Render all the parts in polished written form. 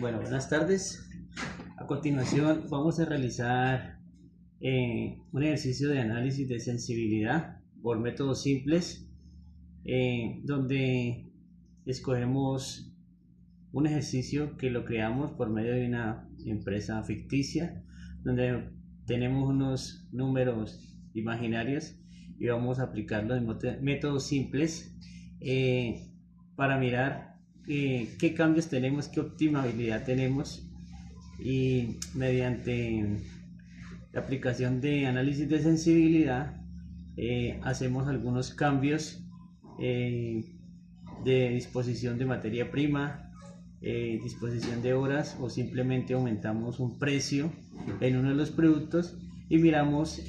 Bueno, buenas tardes. A continuación vamos a realizar un ejercicio de análisis de sensibilidad por métodos simples, donde escogemos un ejercicio que lo creamos por medio de una empresa ficticia, donde tenemos unos números imaginarios y vamos a aplicarlos en métodos simples para mirar qué cambios tenemos, qué optimabilidad tenemos, y mediante la aplicación de análisis de sensibilidad hacemos algunos cambios de disposición de materia prima, disposición de horas, o simplemente aumentamos un precio en uno de los productos y miramos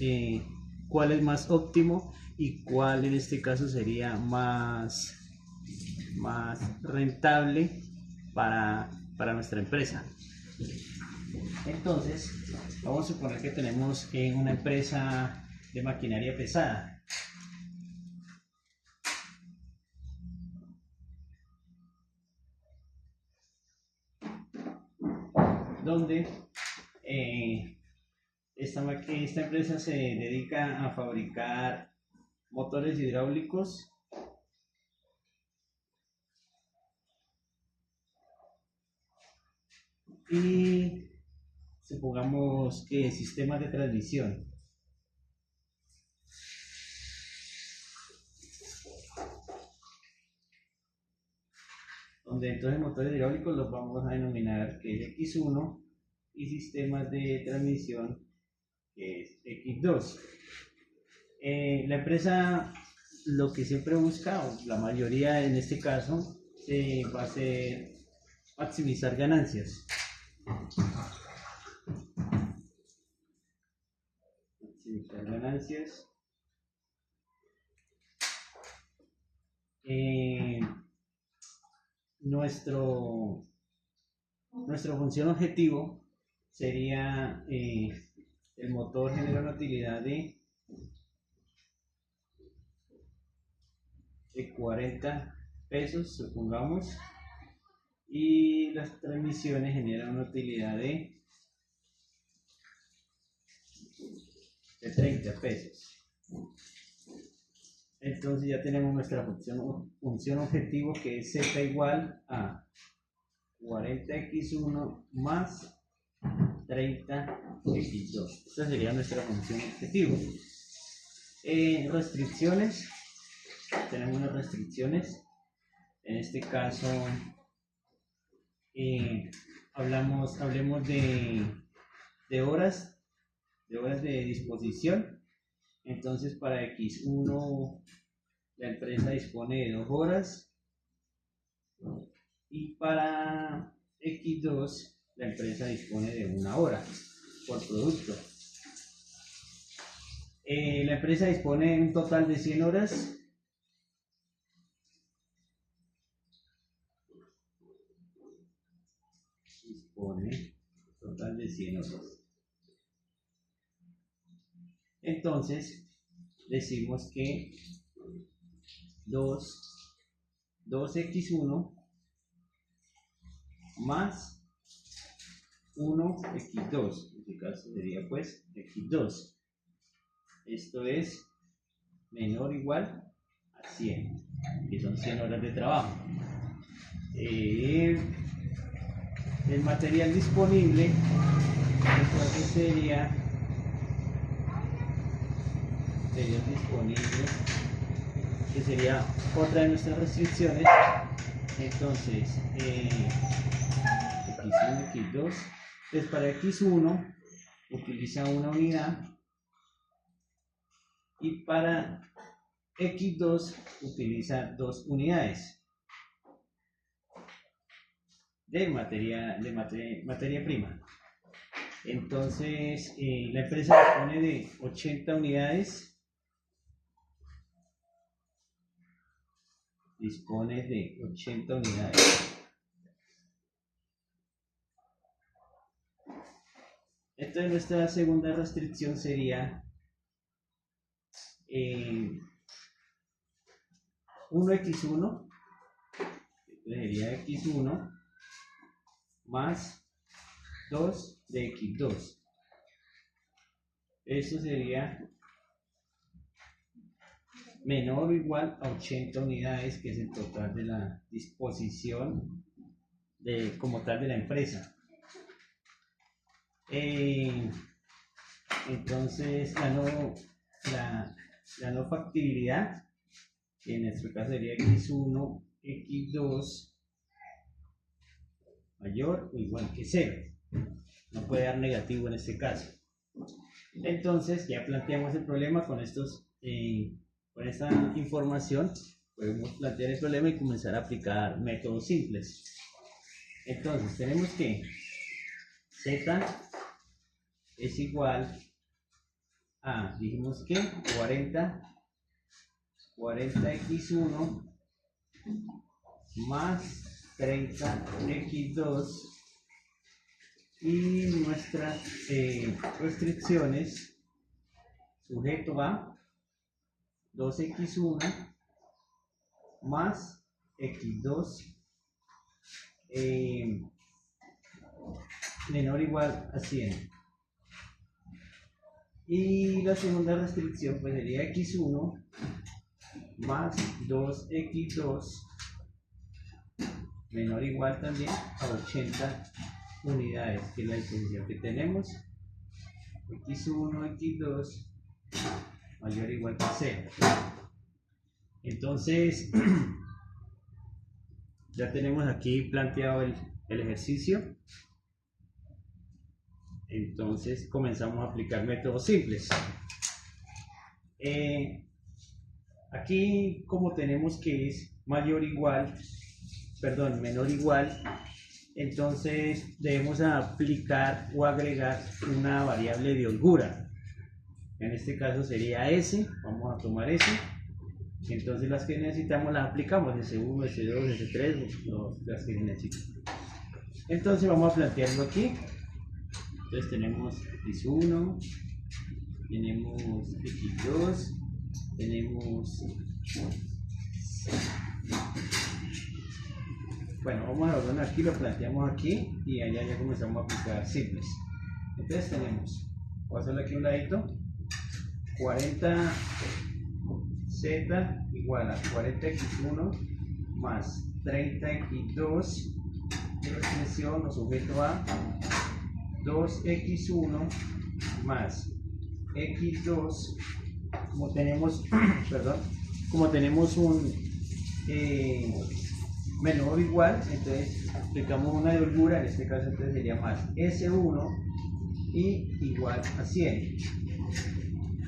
cuál es más óptimo y cuál en este caso sería más rentable para nuestra empresa. Entonces, vamos a suponer que tenemos una empresa de maquinaria pesada. Donde esta empresa se dedica a fabricar motores hidráulicos y supongamos que sistemas de transmisión. Donde entonces motores hidráulicos los vamos a denominar que es X1 y sistemas de transmisión que es X2. La empresa lo que siempre busca, o la mayoría en este caso, va a ser maximizar ganancias. Nuestra función objetivo sería el motor genera una utilidad de 40 pesos, supongamos, y las transmisiones generan una utilidad de 30 pesos. Entonces ya tenemos nuestra función objetivo, que es z igual a 40x1 más 30x2. Esta sería nuestra función objetivo. Restricciones. Tenemos unas restricciones. En este caso hablemos de horas de disposición. Entonces para X1 la empresa dispone de 2 horas y para X2 la empresa dispone de 1 hora por producto. La empresa dispone de un total de 100 horas. Entonces decimos que 2x1 más 1x2, en este caso sería pues x2. Esto es menor o igual a 100, que son 100 horas de trabajo. El material disponible entonces sería disponible, que sería otra de nuestras restricciones. Entonces X1, X2. Entonces para X1 utiliza 1 unidad y para X2 utiliza 2 unidades de materia prima. Entonces la empresa dispone de 80 unidades. Entonces nuestra segunda restricción sería 1x1, sería x1 más 2 de x2. Eso sería menor o igual a 80 unidades, que es el total de la disposición como tal de la empresa. Entonces la no factibilidad, en nuestro caso sería x1, x2 mayor o igual que 0. No puede dar negativo en este caso. Entonces ya planteamos el problema con con esta información. Podemos plantear el problema y comenzar a aplicar métodos simples. Entonces tenemos que z es igual a, dijimos que 40x1 más 30x2, y nuestras restricciones, sujeto a 2x1 más x2 menor o igual a 100. Y la segunda restricción pues sería x1 más 2x2 menor o igual también a 80 unidades, que es la disposición que tenemos. x1, x2 mayor o igual que 0. Entonces ya tenemos aquí planteado el ejercicio. Entonces comenzamos a aplicar métodos simples. Aquí, como tenemos que es menor o igual, entonces debemos aplicar o agregar una variable de holgura. En este caso sería S. Vamos a tomar S. Entonces las que necesitamos las aplicamos, S1, S2, S3, las que necesitamos. Entonces vamos a plantearlo aquí. Entonces tenemos x1, tenemos x2, tenemos... Bueno, vamos a ordenar aquí, lo planteamos aquí y allá ya comenzamos a aplicar simples. Entonces tenemos, voy a hacerle aquí un ladito, 40z igual a 40x1 más 30x2, expresión o sujeto a 2x1 más x2, como tenemos, como tenemos un menor o igual, entonces aplicamos una de holgura, en este caso entonces sería más S1 y igual a 100.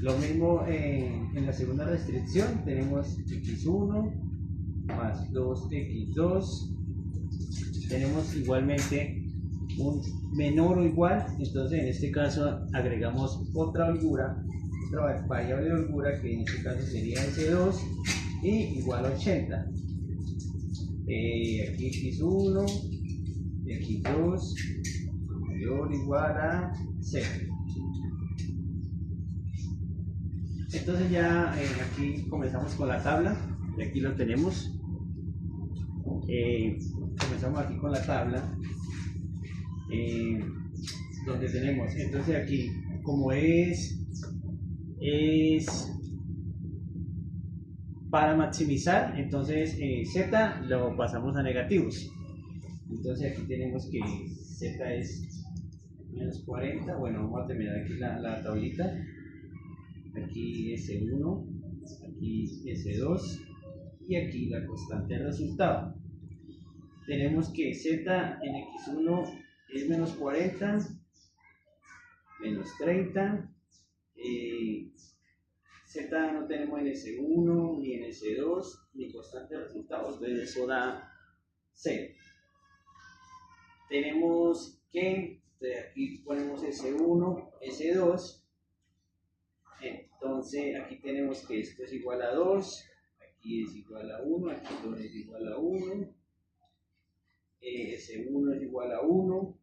Lo mismo en la segunda restricción, tenemos x1 más 2x2, tenemos igualmente un menor o igual, entonces en este caso agregamos otra holgura, otra variable de holgura, que en este caso sería S2 y igual a 80. Aquí x1, x2 mayor o igual a 0. Entonces ya aquí comenzamos con la tabla, y aquí lo tenemos. Comenzamos aquí con la tabla, donde tenemos, entonces aquí como es para maximizar, entonces z lo pasamos a negativos. Entonces aquí tenemos que z es menos 40. Bueno, vamos a terminar aquí la tablita. Aquí S1, aquí S2 y aquí la constante de resultado. Tenemos que z en x1 es menos 40, menos 30. Z no tenemos en S1 ni en S2 ni constante de resultados, entonces eso da 0. Tenemos que, aquí ponemos S1, S2, entonces aquí tenemos que esto es igual a 2, aquí es igual a 1, aquí 2 es igual a 1, S1 es igual a 1,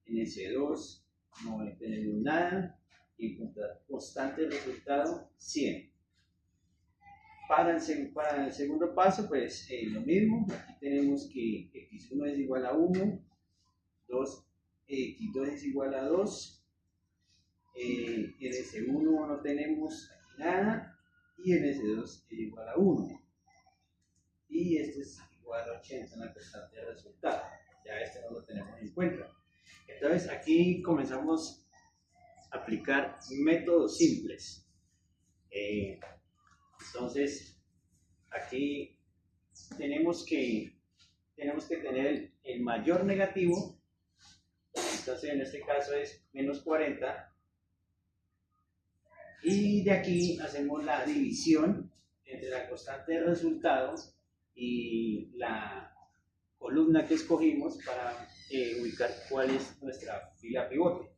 en S2 no tenemos nada, y encontrar constante de resultado 100. Para el segundo paso, pues lo mismo, aquí tenemos que x1 es igual a 1, x2 es igual a 2, en S1 no tenemos aquí nada, y en S2 es igual a 1, y este es igual a 80 en la constante de resultado. Ya este no lo tenemos en cuenta. Entonces aquí comenzamos a aplicar métodos simples. Entonces aquí tenemos que tener el mayor negativo. Entonces en este caso es menos 40, y de aquí hacemos la división entre la constante de resultado y la columna que escogimos para ubicar cuál es nuestra fila pivote.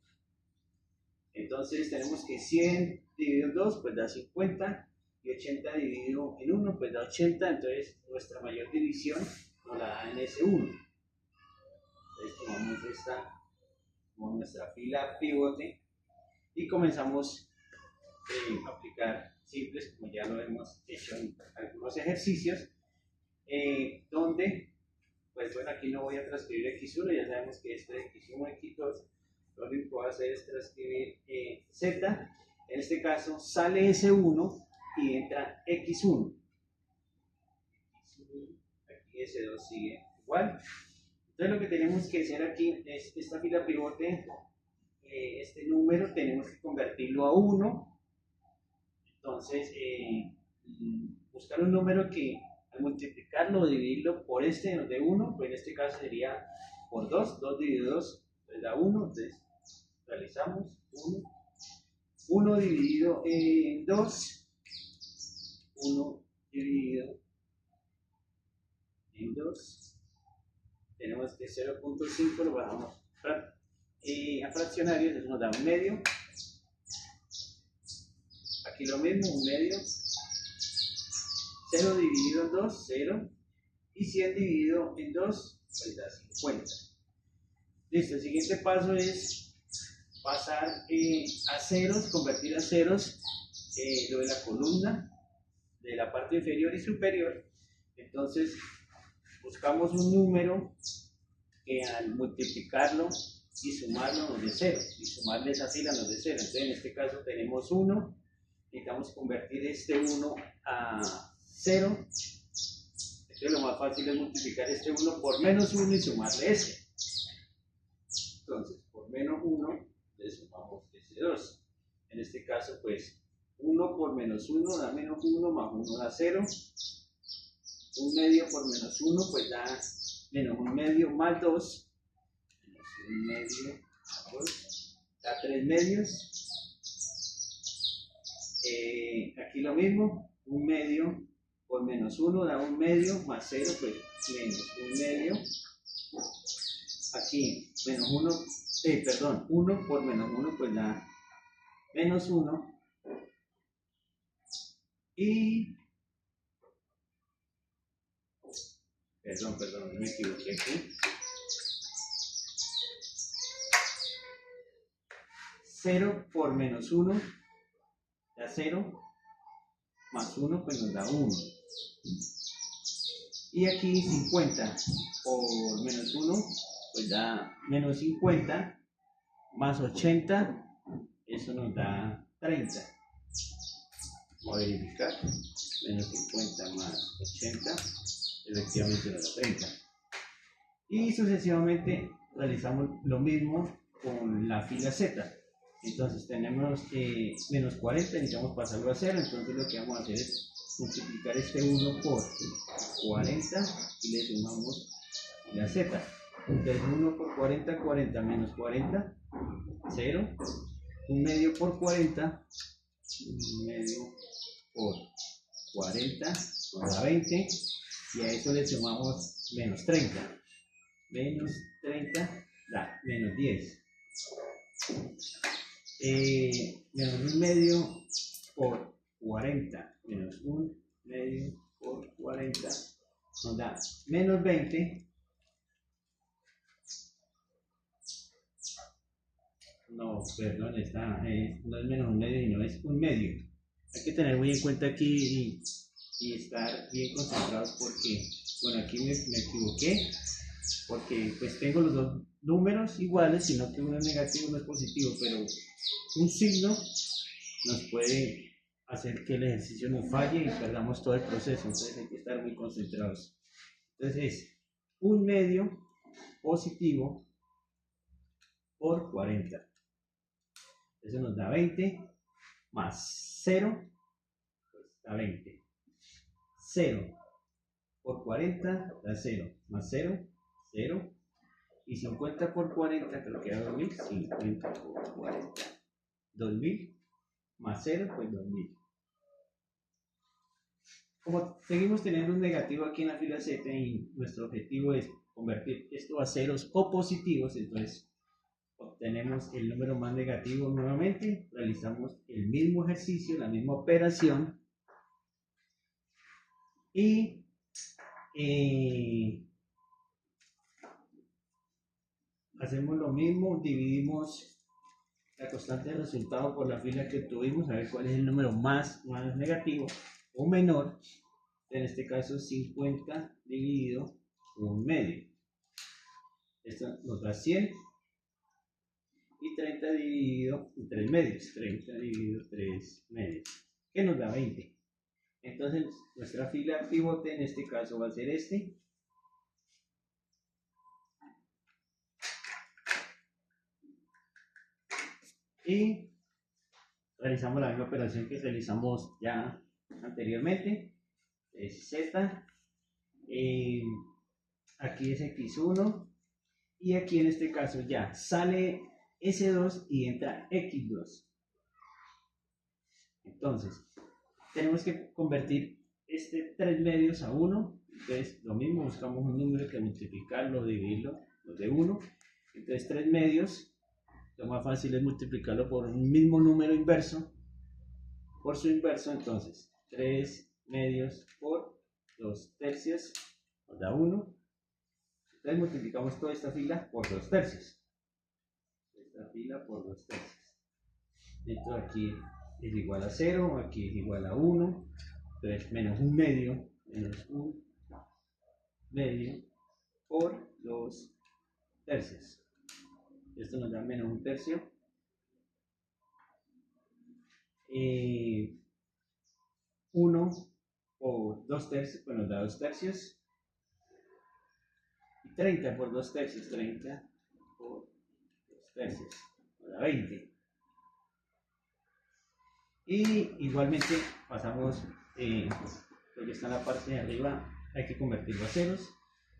Entonces tenemos que 100 dividido en 2 pues da 50, y 80 dividido en 1 pues da 80. Entonces nuestra mayor división nos la da en S1. Entonces tomamos esta como nuestra fila pivote y comenzamos a aplicar simples, como ya lo hemos hecho en algunos ejercicios, donde pues bueno, aquí no voy a transcribir x1, ya sabemos que esto es x1, x2, lo único que voy a hacer es transcribir z. En este caso sale S1 y entra x1, aquí S2 sigue igual. Entonces lo que tenemos que hacer aquí es esta fila pivote, este número tenemos que convertirlo a 1. Entonces buscar un número que al multiplicarlo o dividirlo por este nos dé 1, pues en este caso sería por 2, 2 dividido 2 nos da 1, entonces realizamos 1 dividido en 2, 1 dividido en 2, tenemos que 0.5 lo bajamos a fraccionarios, eso nos da un medio. Aquí lo mismo, un medio. 0 dividido en 2, 0, y 100 dividido en 2 pues da 50. Listo, el siguiente paso es pasar a ceros, convertir a ceros lo de la columna de la parte inferior y superior. Entonces buscamos un número que al multiplicarlo y sumarlo nos dé 0, y sumarle esa fila nos dé 0. Entonces en este caso tenemos 1, necesitamos convertir este 1 a 0. Entonces lo más fácil es multiplicar este 1 por menos 1 y sumarle ese. Entonces por menos 1 le sumamos ese 2. En este caso pues 1 por menos 1 da menos 1, más 1 da 0. Un medio por menos 1 pues da menos un medio más 2. Menos un medio más 2 da 3 medios. Aquí lo mismo, un medio por menos 1 da un medio, más 0 pues menos un medio. Aquí menos 1, 1 por menos 1 pues da menos 1. Y perdón, me equivoqué aquí. 0 por menos 1 da 0, más 1 pues nos da 1. Y aquí 50 por menos 1 pues da menos 50, más 80, eso nos da 30. Vamos a verificar, menos 50 más 80, efectivamente nos da 30. Y sucesivamente realizamos lo mismo con la fila Z. Entonces tenemos menos 40, necesitamos pasarlo a 0, entonces lo que vamos a hacer es multiplicar este 1 por 40 y le sumamos la Z. Entonces 1 por 40, 40 menos 40, 0. Un medio por 40, un medio por 40 nos da 20, y a eso le sumamos menos 30. Menos 30 da menos 10. Menos un medio por 40, menos un medio por 40 nos da menos 20. No, perdón, no es menos un medio, sino es un medio. Hay que tener muy en cuenta aquí y estar bien concentrados porque, bueno, aquí me equivoqué. porque pues tengo los dos números iguales, sino que uno es negativo y uno es positivo, pero un signo nos puede hacer que el ejercicio nos falle y perdamos todo el proceso, entonces hay que estar muy concentrados. Entonces es 1/2 positivo por 40. Eso nos da 20 más 0, pues da 20. 0 por 40 da 0, más 0, 0. Y 50 por 40, creo que da 2000, 50 por 40, 2000, más 0, pues 2000. Como seguimos teniendo un negativo aquí en la fila Z y nuestro objetivo es convertir esto a ceros o positivos, entonces obtenemos el número más negativo nuevamente, realizamos el mismo ejercicio, la misma operación y hacemos lo mismo, dividimos la constante de resultado por la fila que obtuvimos, a ver cuál es el número más negativo o menor. En este caso 50 dividido 1/2. Esto nos da 100. Y 30 dividido 3/2. 30 dividido 3/2. Que nos da 20. Entonces nuestra fila pivote en este caso va a ser este. Y realizamos la misma operación que realizamos ya anteriormente. Es Z. Aquí es X1. Y aquí en este caso ya sale S2 y entra X2. Entonces, tenemos que convertir este 3/2 a 1. Entonces, lo mismo, buscamos un número que multiplicarlo, dividirlo, los de 1. Entonces, 3/2, lo más fácil es multiplicarlo por un mismo número inverso, por su inverso. Entonces, 3/2 por 2/3 nos da 1. Entonces, multiplicamos toda esta fila por 2/3. Esta fila por 2/3. Esto aquí es igual a 0, aquí es igual a 1. Entonces, menos 1/2, menos 1/2 por 2/3. Esto nos da menos 1/3. 1 por 2/3, pues nos da 2/3. Y 30 por 2/3, 30 por 2/3, nos da 20. Y igualmente pasamos, lo que está en la parte de arriba, hay que convertirlo a ceros.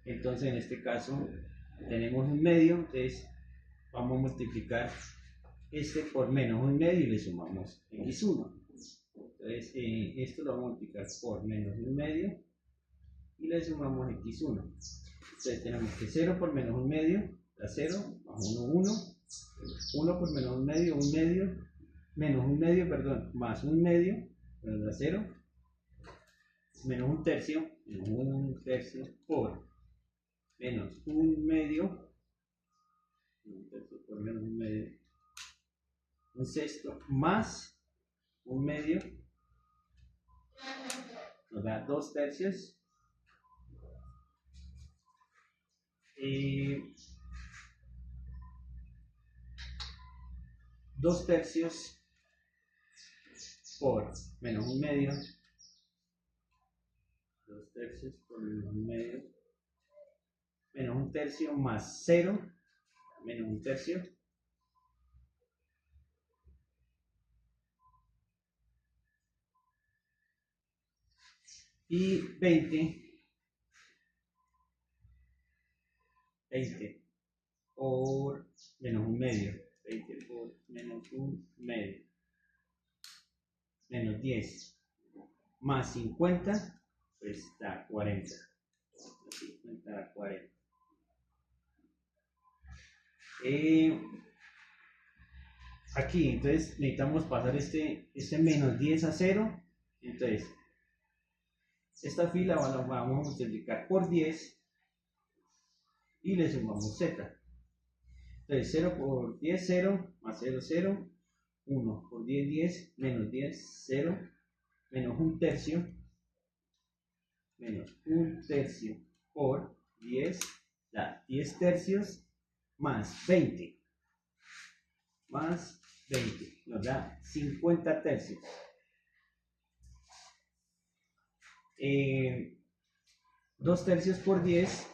Entonces, en este caso, tenemos 1/2, entonces vamos a multiplicar este por menos 1/2 y le sumamos x1. Entonces, esto lo vamos a multiplicar por menos 1/2 y le sumamos x1. Entonces, tenemos que 0 por menos 1/2 da 0, más 1, 1. 1 por menos 1/2, 1/2, menos 1/2, perdón, más 1/2, nos da 0. Menos 1/3, menos 1/3 por menos 1/2, 1/3 por menos 1/2, 1/6 más 1/2, nos da 2/3. 2/3 por menos 1/2, 2/3 por menos 1/2, menos 1/3 más 0, menos 1/3. Y 20 por menos 1/2, 20 por menos 1/2, menos 10, más 50, pues da 40. 50 da 40. Aquí, entonces necesitamos pasar este menos 10 a 0. Entonces, esta fila la vamos a multiplicar por 10 y le sumamos z. Entonces 0 por 10, 0, más 0, 0, 1 por 10, 10, menos 10, 0, menos 1/3, menos 1/3 por 10, da 10 tercios más 20, nos da 50 tercios. 2 tercios por 10,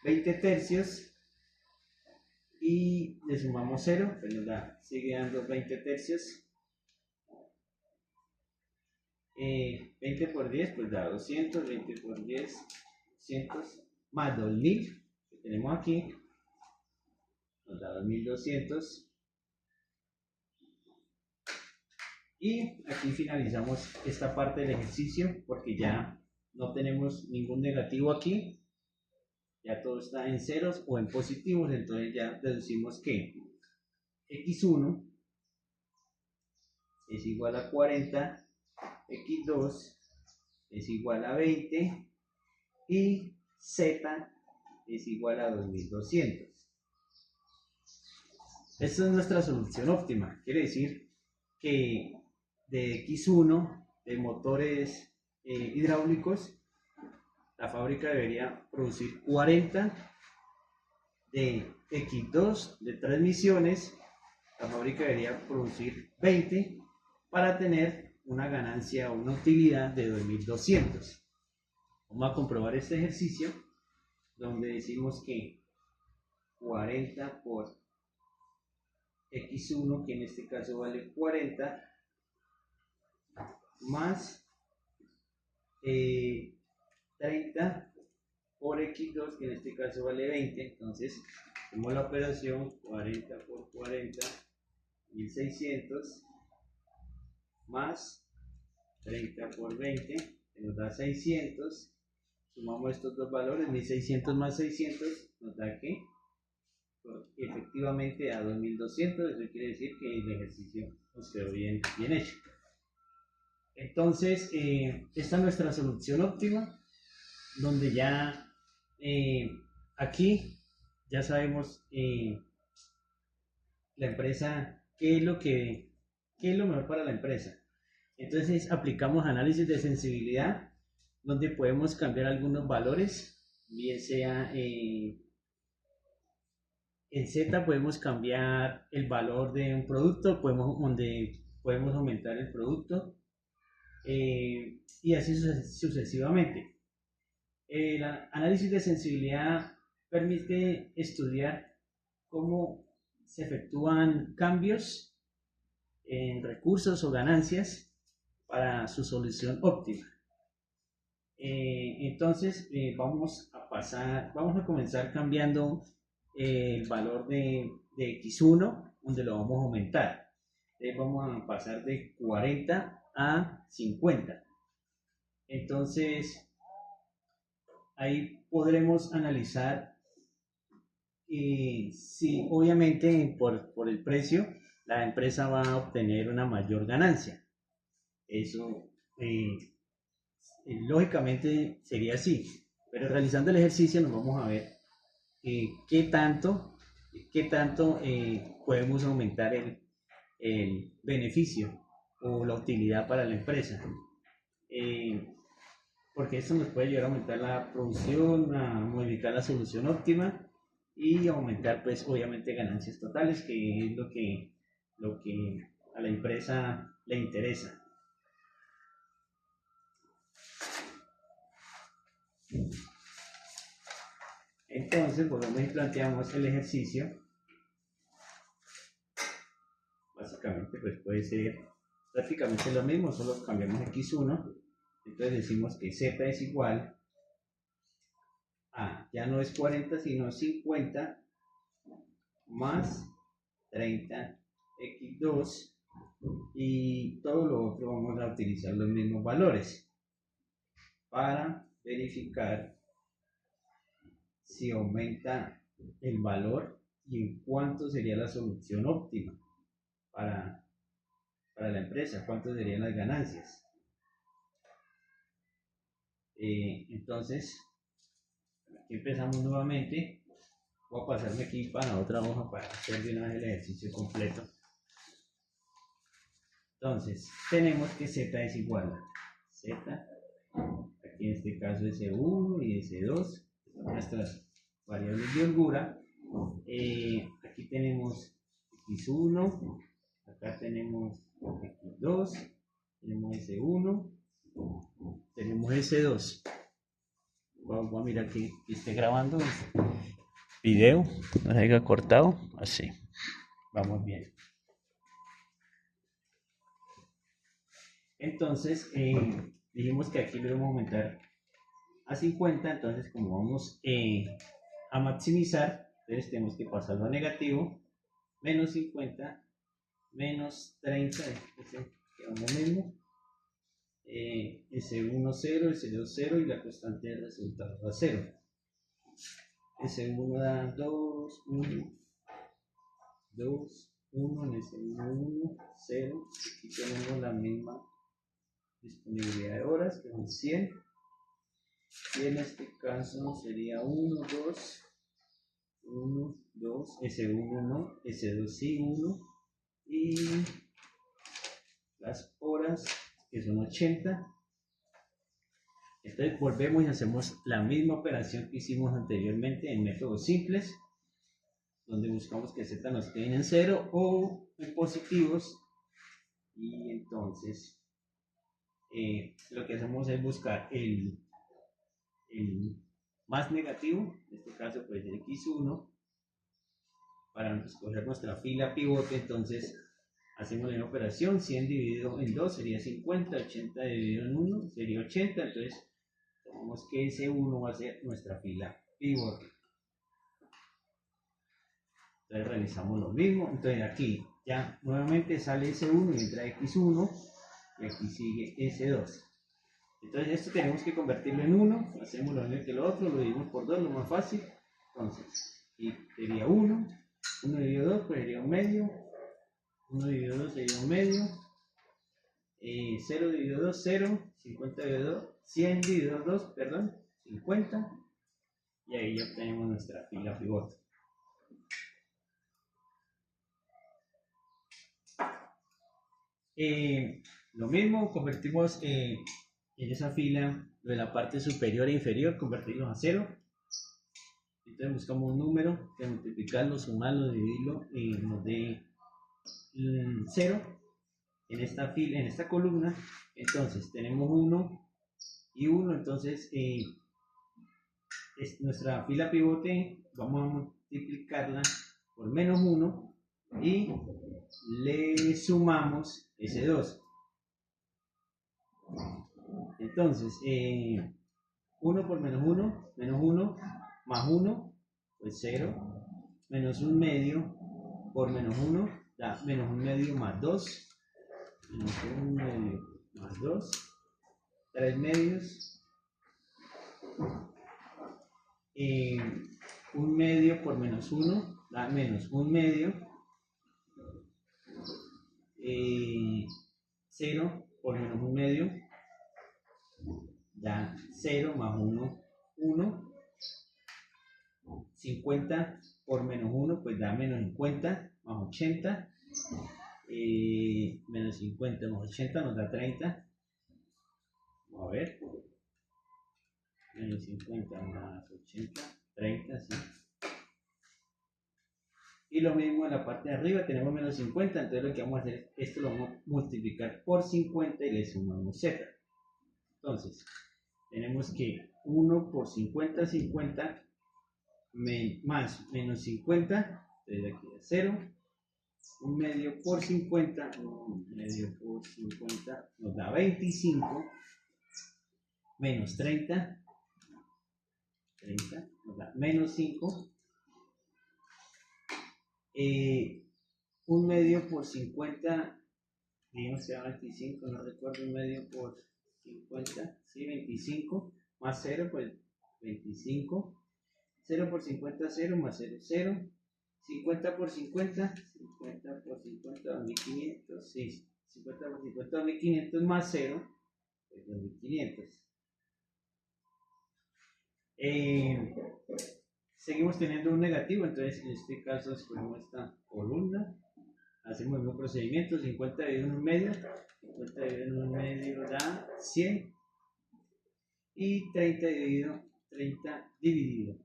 20 tercios, y le sumamos 0, pues nos da, sigue dando 20 tercios. 20 por 10 pues da 200, 20 por 10, 200, más 2000 que tenemos aquí, nos da 2200. Y aquí finalizamos esta parte del ejercicio porque ya no tenemos ningún negativo aquí, ya todo está en ceros o en positivos, entonces ya deducimos que x1 es igual a 40, x2 es igual a 20 y z es igual a 2200. Esta es nuestra solución óptima, quiere decir que de X1 de motores hidráulicos, la fábrica debería producir 40, de X2 de transmisiones, la fábrica debería producir 20 para tener una ganancia o una utilidad de 2200. Vamos a comprobar este ejercicio donde decimos que 40 por X1, que en este caso vale 40, más 30 por X2, que en este caso vale 20. Entonces hacemos la operación 40 por 40, 1600, más 30 por 20, que nos da 600. Sumamos estos dos valores, 1600 más 600 nos da que efectivamente a 2200. Eso quiere decir que el ejercicio nos quedó bien hecho. Entonces, esta es nuestra solución óptima, donde ya aquí ya sabemos la empresa, qué es lo mejor para la empresa. Entonces aplicamos análisis de sensibilidad, donde podemos cambiar algunos valores, bien sea en Z podemos cambiar el valor de un producto, donde podemos aumentar el producto, y así sucesivamente. El análisis de sensibilidad permite estudiar cómo se efectúan cambios en recursos o ganancias para su solución óptima. Entonces vamos a comenzar cambiando el valor de X1, donde lo vamos a aumentar. Vamos a pasar de 40 a 50. Entonces ahí podremos analizar si obviamente por el precio la empresa va a obtener una mayor ganancia. Eso lógicamente sería así, pero realizando el ejercicio nos vamos a ver qué tanto podemos aumentar el beneficio o la utilidad para la empresa, porque esto nos puede llevar a aumentar la producción, a modificar la solución óptima y aumentar pues obviamente ganancias totales, que es lo que a la empresa le interesa. Entonces volvemos y planteamos el ejercicio. Básicamente pues puede ser prácticamente lo mismo, solo cambiamos X1. Entonces decimos que Z es igual a, ya no es 40 sino 50 más 30 X2, y todo lo otro vamos a utilizar los mismos valores para verificar si aumenta el valor y en cuánto sería la solución óptima para la empresa, cuánto serían las ganancias. Entonces aquí empezamos nuevamente. Voy a pasarme aquí para otra hoja para hacer de una vez el ejercicio completo. Entonces tenemos que Z es igual a Z, aquí en este caso S1 y S2, son nuestras variables de holgura. Aquí tenemos X1, acá tenemos X2, tenemos S1, tenemos S2. Voy a mirar que esté grabando el video, no se haya cortado, así, vamos bien. Entonces, dijimos que aquí lo vamos a aumentar a 50, entonces como vamos a maximizar, entonces tenemos que pasarlo a negativo, menos 50, menos 30, queda lo mismo, S1 0, S2 0 y la constante de resultado da 0. S1 da 2, 1, 2, 1, en S1 1, 0, aquí tenemos la misma disponibilidad de horas, que son 100, y en este caso sería 1, 2, 1, 2, S1 no, S2 sí, 1, y las horas que son 80. Entonces volvemos y hacemos la misma operación que hicimos anteriormente en métodos simples, donde buscamos que z nos queden en 0 o en positivos, y entonces lo que hacemos es buscar el más negativo, en este caso pues el X1, para escoger nuestra fila pivote. Entonces hacemos la operación, 100 dividido en 2 sería 50, 80 dividido en 1 sería 80, entonces tenemos que ese 1 va a ser nuestra fila pivote. Entonces realizamos lo mismo, entonces aquí ya nuevamente sale S1 y entra X1 y aquí sigue S2. Entonces esto tenemos que convertirlo en 1, hacemos lo mismo que lo otro, lo dividimos por 2, lo más fácil. Entonces, y sería 1 dividido 2 pues sería un medio, 1 dividido 2 sería un medio, 0 dividido 2, 0, 50 dividido 2, 100 dividido 2, perdón, 50, y ahí ya obtenemos nuestra fila pivote. Lo mismo, convertimos en esa fila de la parte superior e inferior, convertirlos a 0. Entonces buscamos un número, que multiplicarlo, sumarlo, dividirlo y nos dé 0 en esta fila, en esta columna. Entonces tenemos 1 y 1, entonces es nuestra fila pivote, vamos a multiplicarla por menos 1 y le sumamos ese 2. Entonces 1 por menos 1, menos 1 más 1, pues 0, menos 1 medio por menos 1 da menos 1 medio más 2, menos 1 medio más 2, 3 medios, 1 medio por menos 1 da menos 1 medio, 0 por menos 1 medio da 0 más 1, 1, 50 por menos 1 pues da menos 50 más 80, menos 50 más 80 nos da 30. Vamos a ver, menos 50 más 80, 30, ¿sí? Y lo mismo en la parte de arriba, tenemos menos 50, entonces lo que vamos a hacer es esto lo vamos a multiplicar por 50 y le sumamos z. Entonces, tenemos que 1 por 50, 50, más menos 50, entonces aquí es 0, 1 medio por 50, 1 medio por 50 nos da 25, menos 30, 30 nos da menos 5, 1 medio por 50, digamos que da 25, no recuerdo, 1 medio por 50, sí, 25, más 0, pues 25, 0 por 50, 0, más 0, 0, 50 por 50, 50 por 50, 2500, sí, 50 por 50, 2500 más 0, pues 2500. Seguimos teniendo un negativo, entonces en este caso escogemos esta columna, hacemos el mismo procedimiento, 50 dividido en un medio, 50 dividido en un medio da 100, y 30 dividido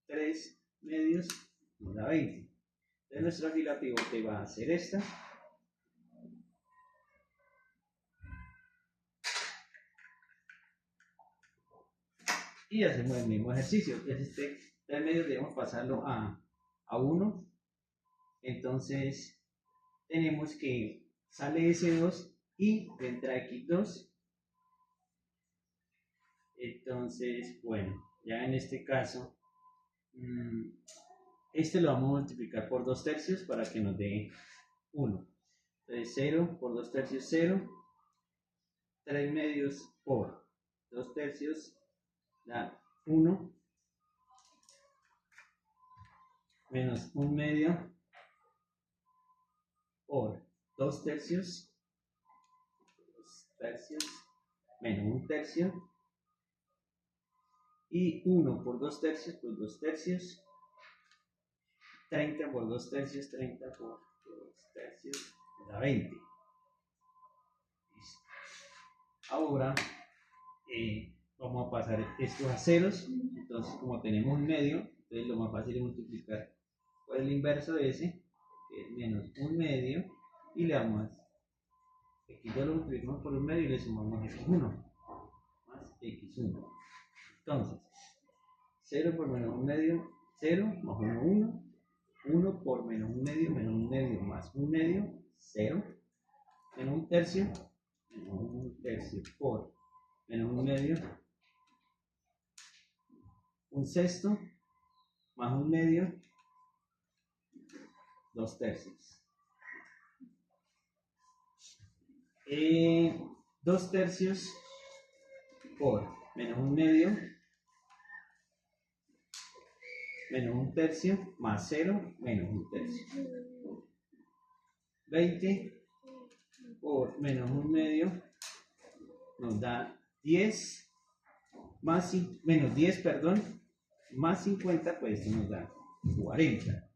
3 medios nos da 20. Entonces nuestra fila pivote va a ser esta. Y hacemos el mismo ejercicio. Este 3 medios debemos pasarlo a 1. Entonces tenemos que sale S2 y entra X2. Entonces, bueno, ya en este caso, este lo vamos a multiplicar por 2 tercios para que nos dé 1. Entonces 0 por 2 tercios 0. 3 medios por 2 tercios da 1. Menos 1 medio por 2 tercios. 2 tercios menos 1 tercio. Y 1 por 2 tercios por 2 tercios. 30 por 2 tercios, 30 por 2 tercios, da 20. Listo. Ahora vamos a pasar estos a ceros. Entonces, como tenemos un medio, entonces lo más fácil es multiplicar por el inverso de ese, que es menos un medio, y le damos x2 lo multiplicamos por un medio y le sumamos x1 más x1. Entonces, 0 por menos un medio, 0 más 1, 1. 1 por menos un medio más un medio, 0. Menos un tercio por menos un medio, un sexto más un medio, 2 tercios. 2 tercios por menos un medio, menos un tercio, más 0, menos un tercio. 20 por menos un medio nos da 10, más, menos 10, perdón, más 50, pues esto nos da 40.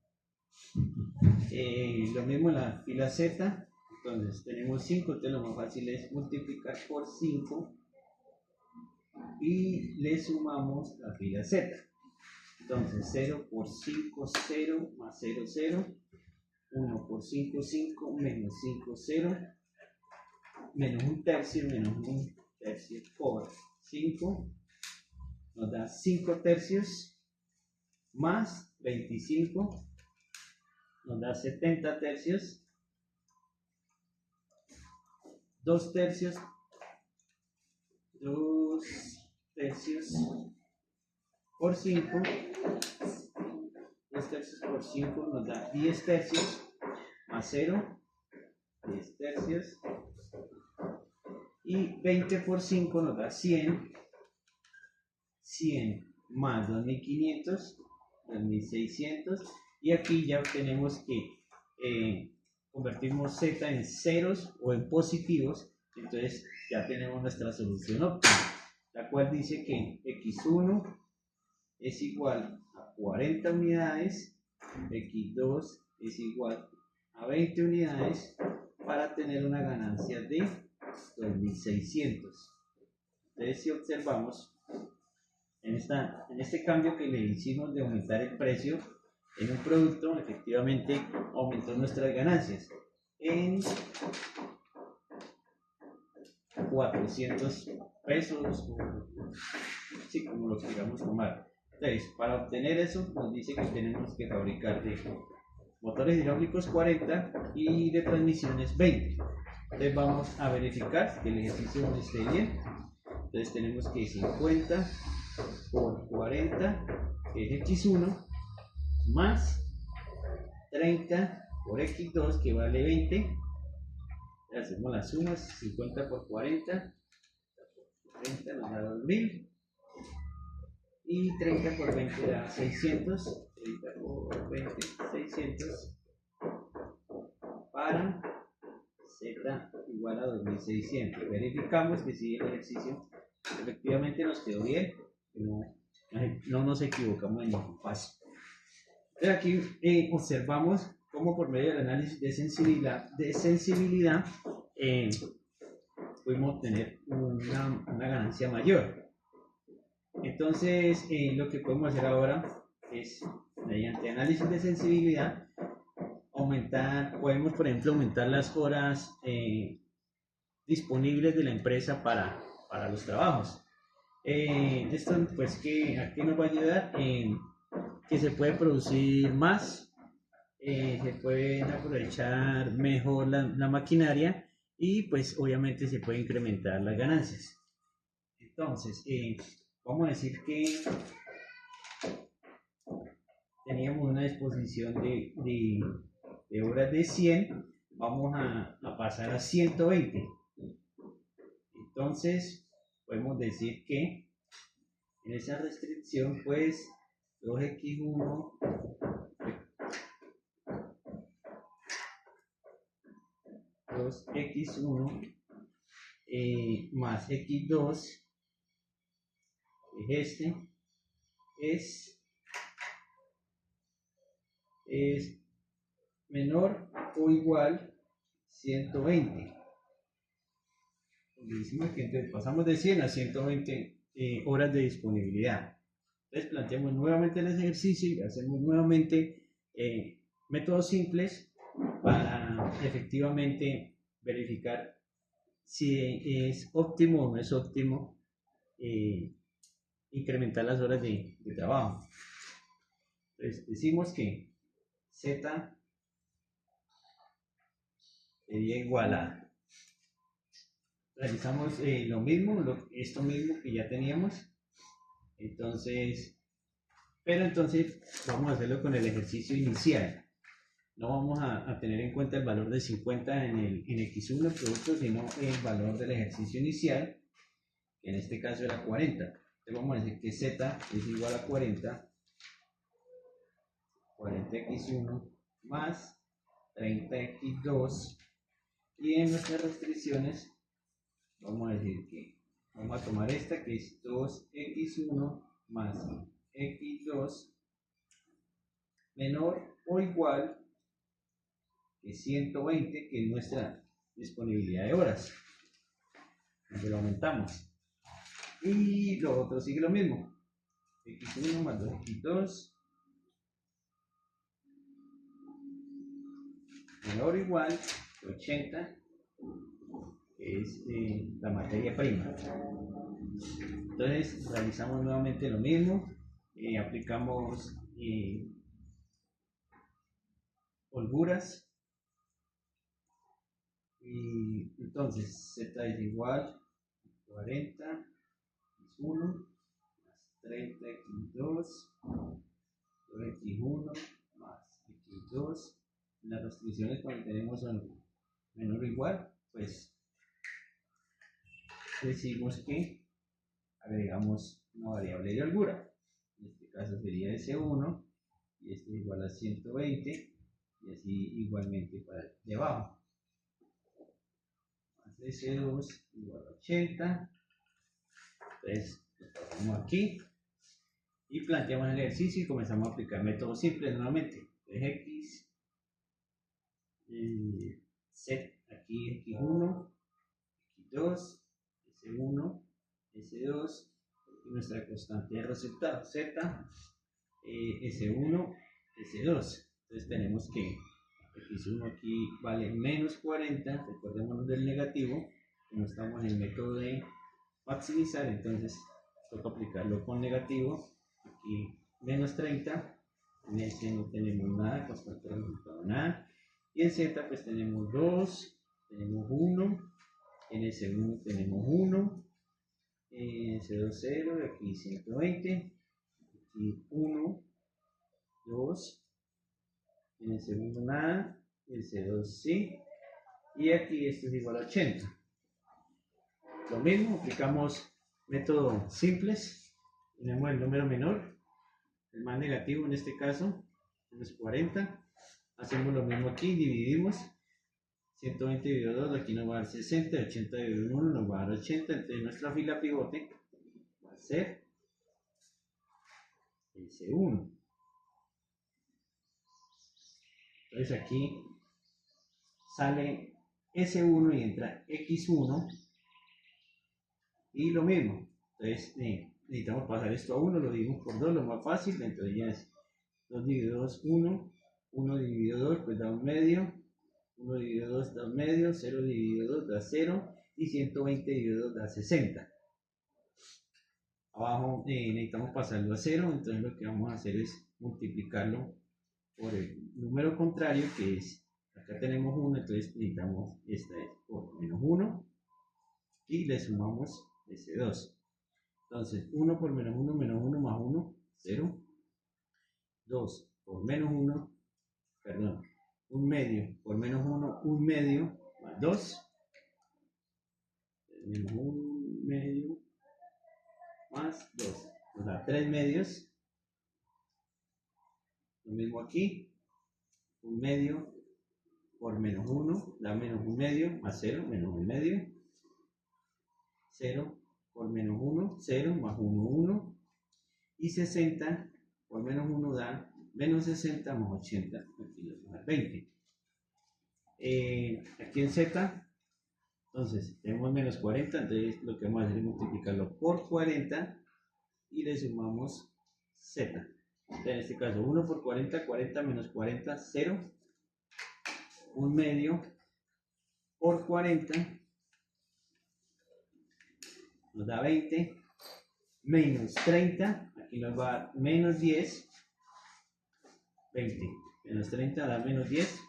Lo mismo en la fila Z, entonces tenemos 5, entonces lo más fácil es multiplicar por 5 y le sumamos la fila Z. Entonces 0 por 5, 0, más 0, 0, 1 por 5, 5, menos 5, 0, menos un tercio por 5, nos da 5 tercios, más 25, nos da 70 tercios, 2 tercios por 5, 2 tercios por 5 nos da 10 tercios, más 0, 10 tercios, y 20 por 5 nos da 100, 100 más 2500, 2600, y aquí ya tenemos que convertimos z en ceros o en positivos, entonces ya tenemos nuestra solución óptima, la cual dice que x1 es igual a 40 unidades, x2 es igual a 20 unidades, para tener una ganancia de 2600. Entonces, si observamos en este cambio que le hicimos de aumentar el precio en un producto, efectivamente aumentó nuestras ganancias en 400 pesos, sí, como lo queramos tomar. Entonces, para obtener eso, nos dice que tenemos que fabricar de motores hidráulicos 40 y de transmisiones 20. Entonces vamos a verificar que el ejercicio esté bien. Entonces tenemos que 50 por 40, que es x1, más 30 por x2, que vale 20. Hacemos las sumas, 50 por 40, 30 nos da 2000. Y 30 por 20 da 600. 30 por 20, 600. Para z igual a 2600. Verificamos que si el ejercicio efectivamente nos quedó bien, no nos equivocamos en ningún paso. Entonces aquí observamos cómo por medio del análisis de sensibilidad pudimos obtener una ganancia mayor. Entonces, lo que podemos hacer ahora es, mediante análisis de sensibilidad, podemos por ejemplo aumentar las horas disponibles de la empresa para los trabajos. Esto pues ¿a qué nos va a ayudar? Que se puede producir más, se pueden aprovechar mejor la maquinaria y pues obviamente se puede incrementar las ganancias. Entonces, vamos a decir que teníamos una disposición de horas de 100, vamos a pasar a 120. Entonces, podemos decir que en esa restricción, pues, 2x1 2x1 más x2 es menor o igual a 120. Decimos que entonces pasamos de 100 a 120 horas de disponibilidad. Entonces planteamos nuevamente el ejercicio y hacemos nuevamente métodos simples para efectivamente verificar si es óptimo o no es óptimo incrementar las horas de trabajo. Entonces decimos que Z sería igual a, realizamos lo mismo, esto mismo que ya teníamos, entonces, pero entonces vamos a hacerlo con el ejercicio inicial. No vamos a tener en cuenta el valor de 50 en X1 el producto, sino el valor del ejercicio inicial, que en este caso era 40. Entonces vamos a decir que Z es igual a 40x1 más 30x2, y en nuestras restricciones vamos a decir que vamos a tomar esta que es 2x1 más x2 menor o igual que 120, que es nuestra disponibilidad de horas. Entonces lo aumentamos. Y lo otro sigue lo mismo. x1 más 2x2 menor o igual que 80, que es la materia prima. Entonces realizamos nuevamente lo mismo. Aplicamos holguras. Y entonces Z es igual a 40 x1 más 30 x2 2x1 más x2. Las restricciones cuando tenemos son menor o igual, pues decimos que agregamos una variable de holgura. En este caso sería S1 y este es igual a 120, y así igualmente para el de abajo. S2 igual a 80. Entonces lo ponemos aquí y planteamos el ejercicio y comenzamos a aplicar métodos simples nuevamente. Entonces X, Z, aquí X1, X2, S1, S2 y nuestra constante de resultado Z, S1, S2. Entonces tenemos que X1 aquí vale menos 40, recordémonos del negativo, como estamos en el método de maximizar, entonces toca aplicarlo con negativo. Aquí menos 30, en S no tenemos nada, constante de resultado nada, y en Z pues tenemos 2, tenemos 1, en S1 tenemos 1, en S2 0, aquí 120, aquí 1, 2, en el segundo nada, en el C2 sí, y aquí esto es igual a 80. Lo mismo, aplicamos métodos simples, tenemos el número menor, el más negativo en este caso, menos 40, hacemos lo mismo aquí, dividimos, 120 dividido 2, aquí nos va a dar 60, 80 dividido 1 nos va a dar 80, entonces nuestra fila pivote va a ser el C1. Entonces aquí sale S1 y entra X1 y lo mismo. Entonces necesitamos pasar esto a 1, lo dividimos por 2, lo más fácil, entonces ya es 2 dividido 2, 1, 1 dividido 2, pues da 1 medio, 1 dividido 2 da 1 medio, 0 dividido 2 da 0, y 120 dividido 2 da 60. Abajo necesitamos pasarlo a 0, entonces lo que vamos a hacer es multiplicarlo por el número contrario, que es, acá tenemos 1, entonces necesitamos, esta es por menos 1, y le sumamos ese 2. Entonces, 1 por menos 1 más 1, 0. 2 por menos 1, perdón, 1 medio por menos 1, 1 medio más 2. Menos 1 medio más 2. Nos da 3 medios. Lo mismo aquí. 1 medio por menos 1 da menos 1 medio más 0, menos 1 medio. 0 por menos 1, 0 más 1, 1. Y 60 por menos 1 da menos 60 más 80, aquí nos da 20. Aquí en Z, entonces tenemos menos 40, entonces lo que vamos a hacer es multiplicarlo por 40 y le sumamos Z. En este caso, 1 por 40, 40 menos 40, 0. 1 medio por 40 nos da 20, menos 30, aquí nos va a dar menos 10, 20, menos 30 da menos 10,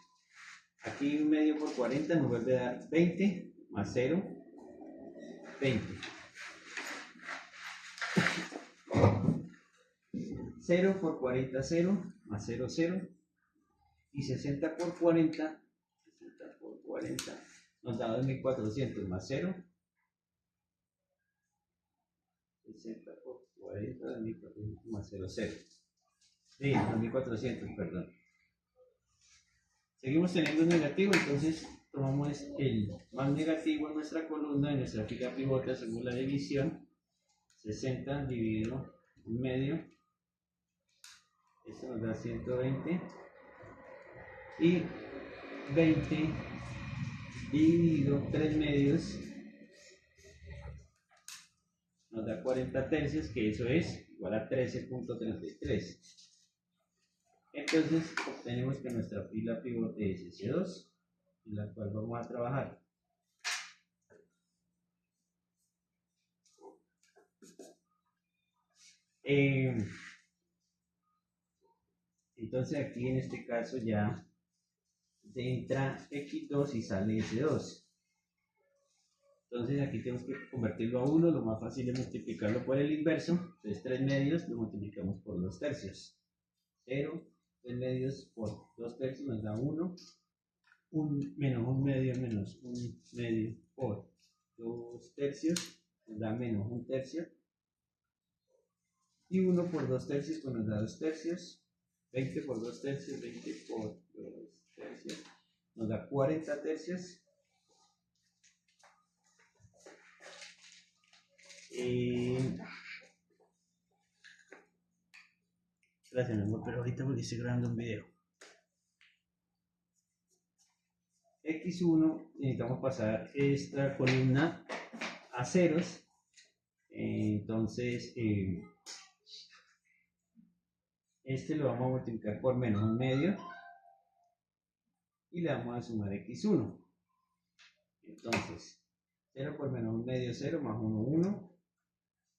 aquí 1 medio por 40 nos vuelve a dar 20, más 0, 20. 0 por 40, 0, más 0, 0, y 60 por 40, 60 por 40, nos da 2400 más 0, 60 por 40, 2400 más 0, 0. Sí, 2400, perdón. Seguimos teniendo un negativo, entonces tomamos el más negativo en nuestra columna, en nuestra fila pivota según la división. 60 dividido 1 medio, esto nos da 120, y 20 dividido 3 medios nos da 40 tercios, que eso es igual a 13.33. Entonces obtenemos que nuestra fila pivote es S2, en la cual vamos a trabajar. Entonces aquí en este caso ya entra X2 y sale S2. Entonces aquí tenemos que convertirlo a 1, lo más fácil es multiplicarlo por el inverso. Entonces 3 medios lo multiplicamos por 2 tercios. 0, 3 medios por 2 tercios nos da 1. Menos 1 medio por 2 tercios nos da menos 1 tercio. Y 1 por 2 tercios pues nos da 2 tercios. 20 por 2 tercios, 20 por 2 tercios nos da 40 tercios. Gracias, mi amor, pero ahorita porque estoy grabando un video. X1 necesitamos pasar esta columna a ceros. Entonces este lo vamos a multiplicar por menos 1 medio y le vamos a sumar X1. Entonces 0 por menos 1 medio, 0, más 1, 1.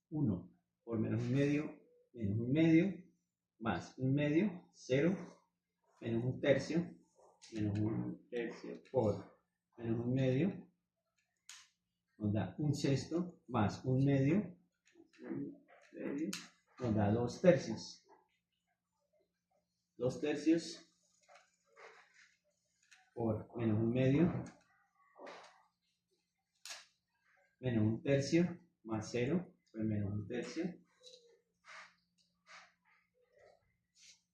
1 por menos 1 medio, menos 1 medio, más 1 medio, 0, menos 1 tercio, menos 1 tercio por menos 1 medio, nos da 1 sexto, más 1 medio, nos da 2 tercios. 2 tercios por menos 1 medio, menos 1 tercio, más 0, pues menos 1 tercio.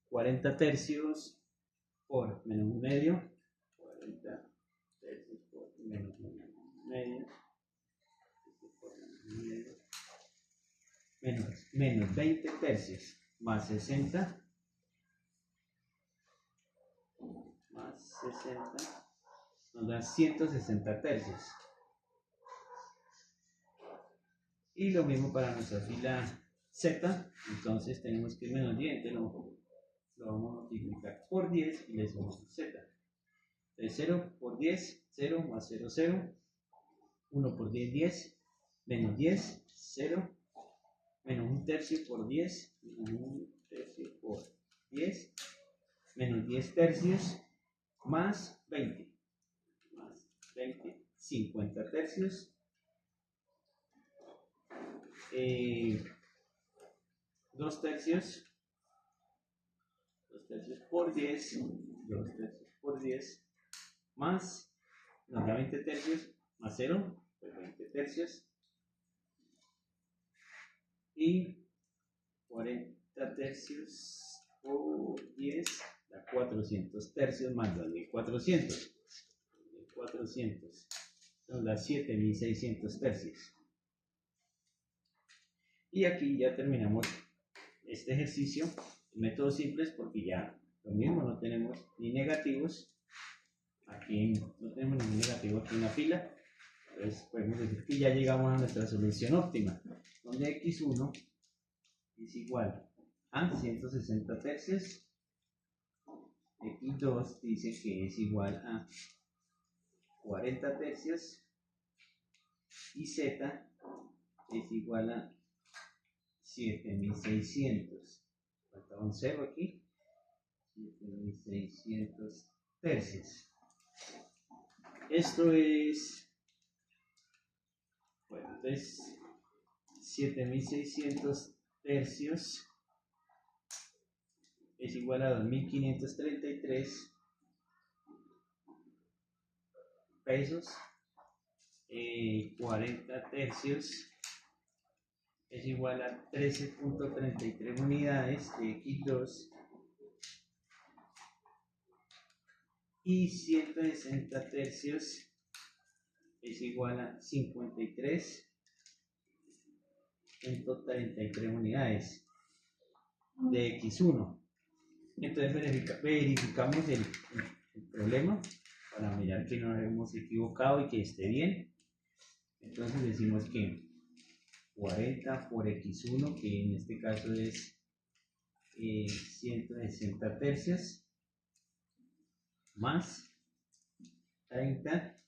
40 tercios por menos 1 medio, 40 tercios por menos 1 medio, menos 20 tercios, más 60, nos da 160 tercios. Y lo mismo para nuestra fila Z, entonces tenemos que menos 10, entonces lo vamos a multiplicar por 10 y le sumamos Z. Entonces 0 por 10, 0 más 0, 0, 1 por 10, 10, menos 10, 0, menos 1 tercio por 10, menos 1 tercio por 10, menos 10 tercios, más 20, 50 tercios, 2 tercios por 10, 2 tercios por 10, más, nos da 20 tercios, más 0, pues 20 tercios, y 40 tercios por 10, da 400 tercios más 2400, 400, nos da 7600 tercios. Y aquí ya terminamos este ejercicio. Método simples porque ya lo mismo, no tenemos ni negativos. Aquí no tenemos ningún negativo aquí en la fila. Entonces podemos decir que ya llegamos a nuestra solución óptima, donde x1 es igual a 160 tercios, x2 dice que es igual a 40 tercios y z es igual a 7600. Falta un 0 aquí. 7600 tercios. Esto es, bueno, entonces 7600 tercios es igual a 2533 pesos. 40 tercios es igual a 13.33 unidades de x2 y 160 tercios es igual a 53.33 unidades de x1. Entonces verificamos el problema para mirar que no nos hemos equivocado y que esté bien. Entonces decimos que 40 por x1, que en este caso es 160 tercios, más 30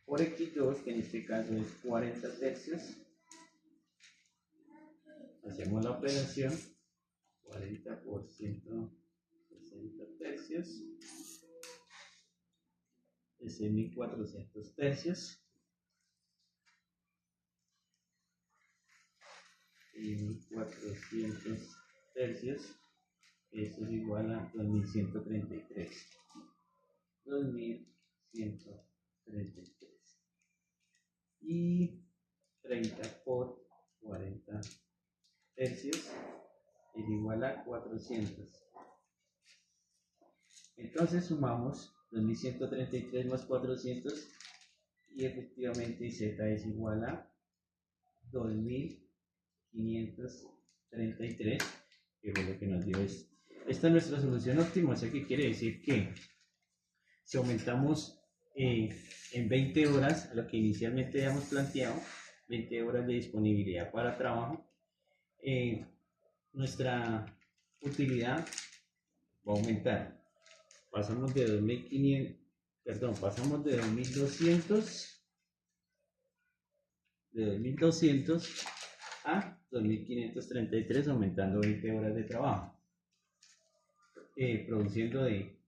por x2, que en este caso es 40 tercios. Hacemos la operación, 40 por 160 tercios, es 1400 tercios. Y 1400 tercios, eso es igual a 2133. 2133. Y 30 por 40 tercios es igual a 400. Entonces sumamos 2133 más 400 y efectivamente z es igual a 2533, que es lo que nos dio esto. Esta es nuestra solución óptima, o sea que quiere decir que si aumentamos en 20 horas a lo que inicialmente habíamos planteado, 20 horas de disponibilidad para trabajo, nuestra utilidad va a aumentar. Pasamos de 2200 a 2533, aumentando 20 horas de trabajo, produciendo de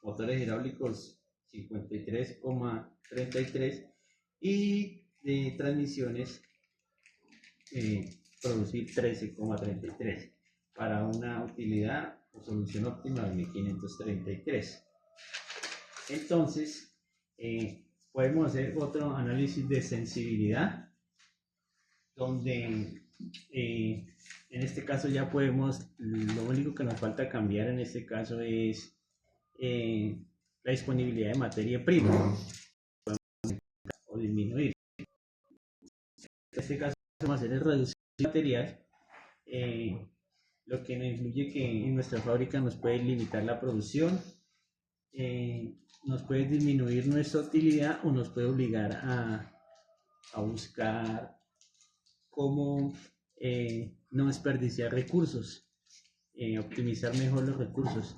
motores hidráulicos 53,33 y de transmisiones producir 13,33 para una utilidad o solución óptima de 1533. Entonces podemos hacer otro análisis de sensibilidad, donde en este caso ya podemos, lo único que nos falta cambiar en este caso es la disponibilidad de materia prima o disminuir. En este caso vamos a hacer el reducir material, lo que nos influye que en nuestra fábrica nos puede limitar la producción, nos puede disminuir nuestra utilidad o nos puede obligar a buscar cómo no desperdiciar recursos, optimizar mejor los recursos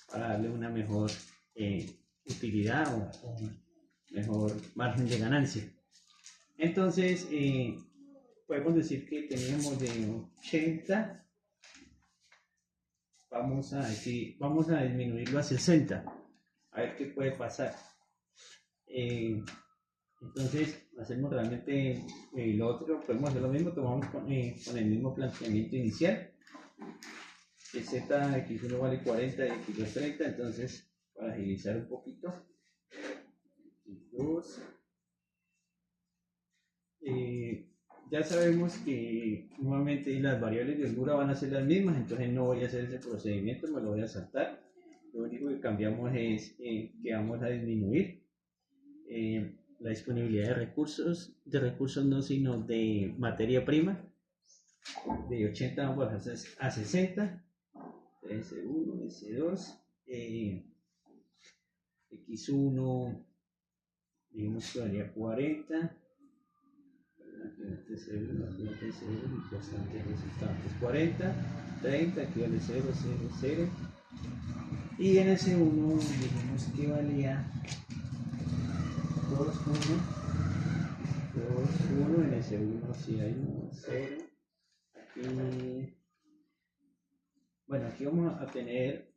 para darle una mejor utilidad o mejor margen de ganancia. Entonces, podemos decir que teníamos de 80, vamos a disminuirlo a 60, a ver qué puede pasar. Entonces, hacemos realmente lo otro, podemos hacer lo mismo, tomamos con el mismo planteamiento inicial. El z x1 vale 40 y x2 30, entonces para agilizar un poquito, x2, ya sabemos que nuevamente las variables de holgura van a ser las mismas, entonces no voy a hacer ese procedimiento, me lo voy a saltar. Lo único que cambiamos es que vamos a disminuir la disponibilidad de recursos no, sino de materia prima. De 80 vamos a 60, S1, S2, X1, digamos que valía 40, bastantes resultantes, 40, 30, aquí vale 0, 0, 0, y en S1 digamos que valía 2, 1, 2, 1, en S1 si hay 1, 0, aquí, bueno, aquí vamos a tener,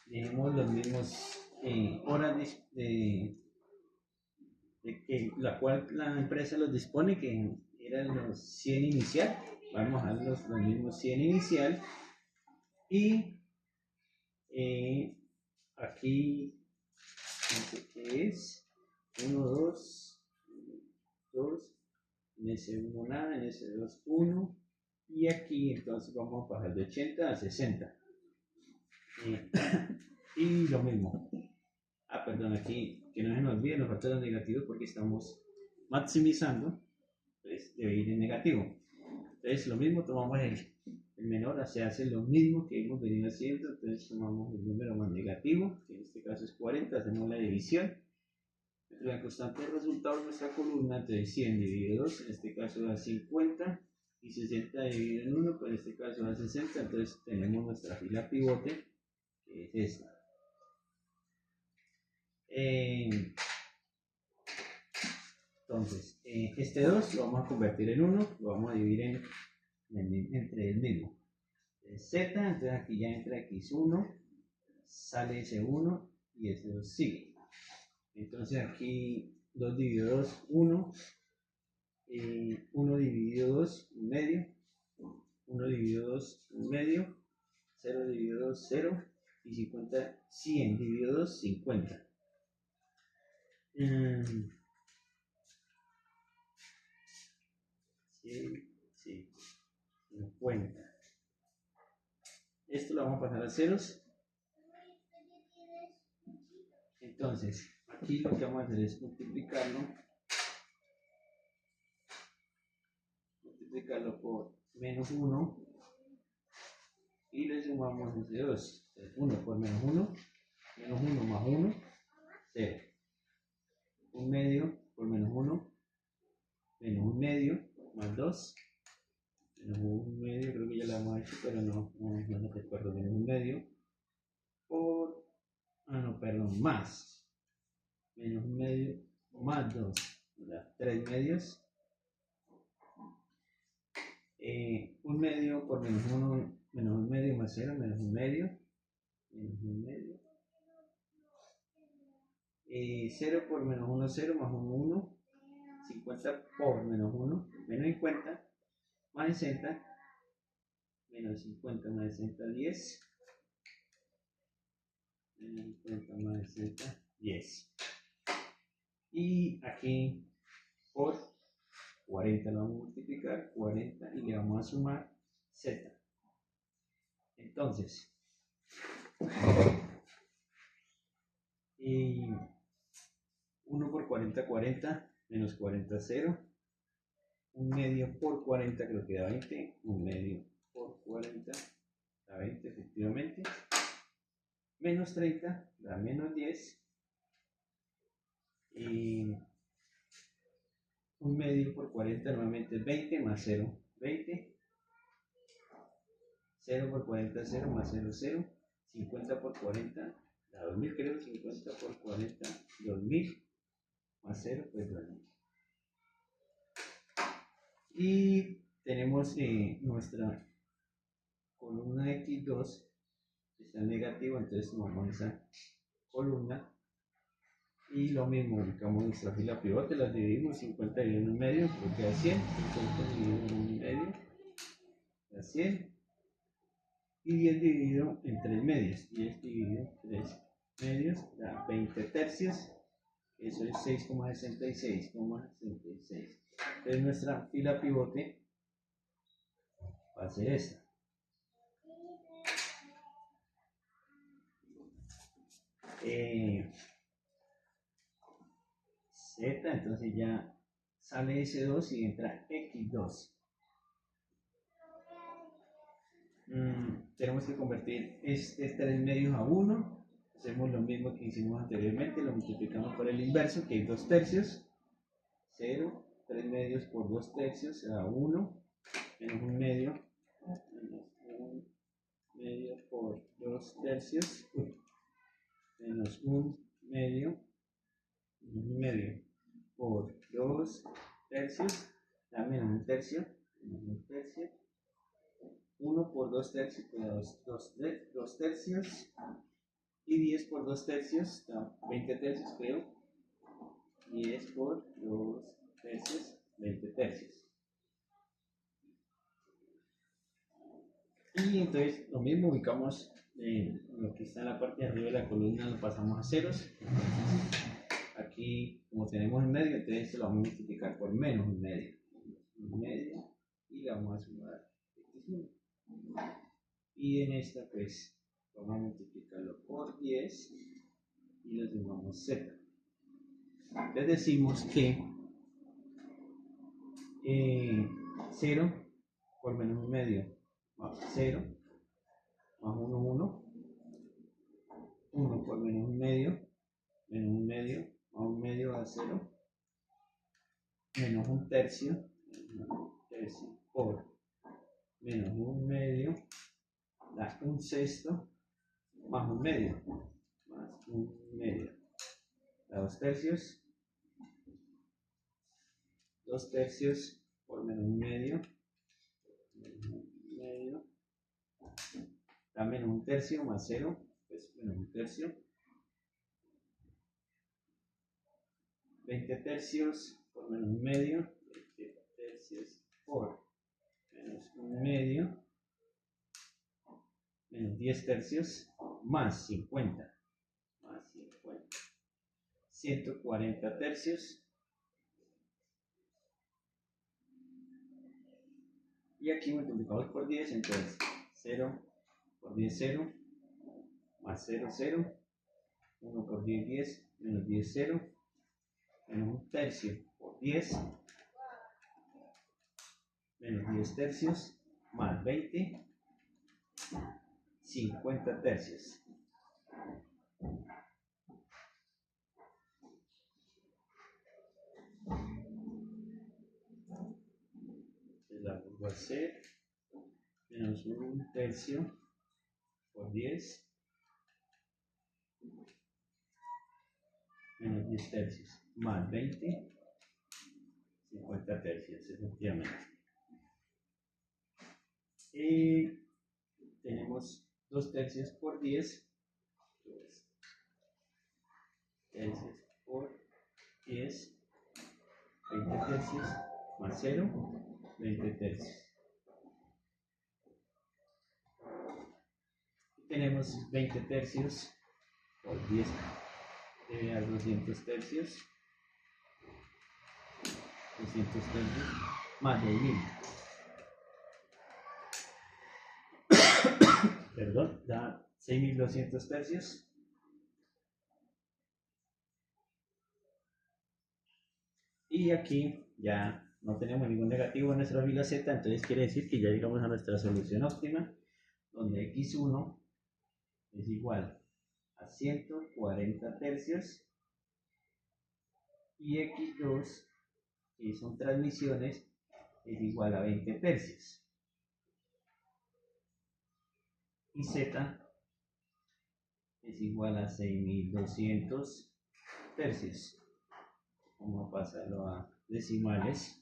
digamos, los mismos horas de que la cual la empresa los dispone, que eran los 100 inicial, vamos a dar los mismos 100 inicial, y aquí no sé qué es, 1, 2, 2, en S1 nada, en S2 1, y aquí entonces vamos a pasar de 80 a 60, y lo mismo. Perdón, aquí que no se nos olvide, nos falta los negativos porque estamos maximizando, entonces debe ir en negativo. Entonces lo mismo, tomamos el menor, se hace lo mismo que hemos venido haciendo, entonces tomamos el número más negativo, que en este caso es 40, hacemos la división, entre la constante de resultado de nuestra columna, entonces 100 dividido 2, en este caso da 50, y 60 dividido en 1, pues en este caso da 60, entonces tenemos nuestra fila pivote, que es esta. Entonces, este 2 lo vamos a convertir en 1, lo vamos a dividir entre el mismo. Z, entonces aquí ya entra x1, sale ese 1 y ese 2 sigue. Entonces aquí 2 dividido 2, 1, 1 dividido 2, 1 medio, 1 dividido 2, 1 medio, 0 dividido 2, 0, y 50, 100 dividido 2, 50. Sí, 50. Esto lo vamos a pasar a ceros. Entonces, aquí lo que vamos a hacer es multiplicarlo por menos 1 y le sumamos ese 2. 1 por menos 1 más 1, 0. 1 medio por menos 1, menos 1 medio más 2, menos 1 medio, creo que ya lo hemos hecho, pero no recuerdo, menos 1 medio por, perdón, más, menos 1 medio más 2, 3 medios, 1 medio por menos 1, menos 1 medio más 0, menos 1 medio, menos 1 medio, 0 por menos 1, 0 más 1, 1, 50 por menos 1, menos 50, más 60, menos 50 más 60, 10, menos 50 más 60, 10. Y aquí por 40 lo vamos a multiplicar, 40, y le vamos a sumar z. Entonces, y 1 por 40, 40, menos 40, 0. 1 medio por 40 creo que da 20. 1 medio por 40 da 20 efectivamente. Menos 30 da menos 10. Y 1 medio por 40 nuevamente es 20 más 0, 20. 0 por 40, 0 más 0, 0. 50 por 40, 2000 creo, 50 por 40, 2000 más 0, pues 2000. Y tenemos nuestra columna X2 está negativa, entonces tomamos esa columna y lo mismo, ubicamos nuestra fila pivote, las dividimos, 50 dividido en medio, porque queda 100, 50 dividido en medio, da 100, y 10 dividido en 3 medios, 10 dividido en 3 medios, da 20 tercios, eso es 6,66, entonces nuestra fila pivote va a ser esta. Z, entonces ya sale S2 y entra X2. Tenemos que convertir este 3 medios a 1. Hacemos lo mismo que hicimos anteriormente, lo multiplicamos por el inverso, que es 2 tercios. 0, 3 medios por 2 tercios, se da 1, menos 1 medio, menos 1 medio por 2 tercios, menos 1 medio, por 2 tercios, da menos 1 tercio, 1 por 2 tercios, 2 tercios, y 10 por 2 tercios, da 20 tercios creo, 10 por 2 tercios, 20 tercios. Y entonces lo mismo, ubicamos lo que está en la parte de arriba de la columna, lo pasamos a ceros. Aquí, como tenemos un medio, entonces lo vamos a multiplicar por menos un medio, y le vamos a sumar x1. Y en esta, pues, vamos a multiplicarlo por 10 y le sumamos z. Les decimos que 0 por menos un medio más 0 más 1, 1. 1 por menos un medio más un medio da 0, menos un tercio por menos un medio da un sexto más un medio da 2 tercios. 2 tercios por menos un medio da menos un tercio más 0, pues menos un tercio. 20 tercios por menos un medio, 20 tercios por menos un medio, menos 10 tercios, más 50, 140 tercios. Y aquí multiplicamos por 10, entonces 0 por 10, 0, más 0, 0, 1 por 10, 10, menos 10, 0, menos un tercio por 10, menos 10 tercios, más 20, 50 tercios. La vuelvo a hacer, menos un tercio por 10, menos 10 tercios, más 20, 50 tercios, efectivamente. Y tenemos 2 tercios por 10, 2 tercios por 10, 20 tercios, más 0, 20 tercios. Y tenemos 20 tercios por 10, debe dar 200 tercios, más 2000. Perdón, da 6200 tercios. Y aquí ya no tenemos ningún negativo en nuestra fila Z, entonces quiere decir que ya llegamos a nuestra solución óptima, donde x1 es igual a 140 tercios y x2, que son transmisiones, es igual a 20 tercios. y Z es igual a 6200 tercios. Vamos a pasarlo a decimales.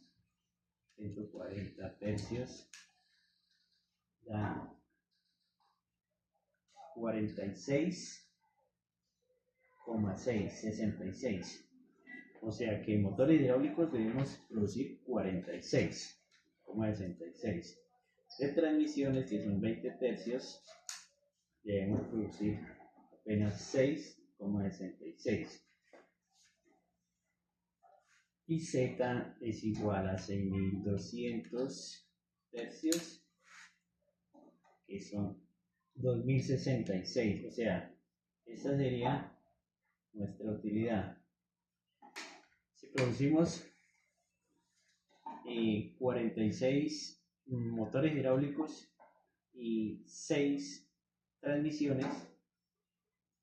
140 tercios da 46,666. O sea que en motores hidráulicos debemos producir 46,66. De transmisiones, que son 20 tercios, debemos producir apenas 6,66. Y Z es igual a 6200 tercios, que son 2066. O sea, esta sería nuestra utilidad. Si producimos 46 motores hidráulicos y 6 transmisiones,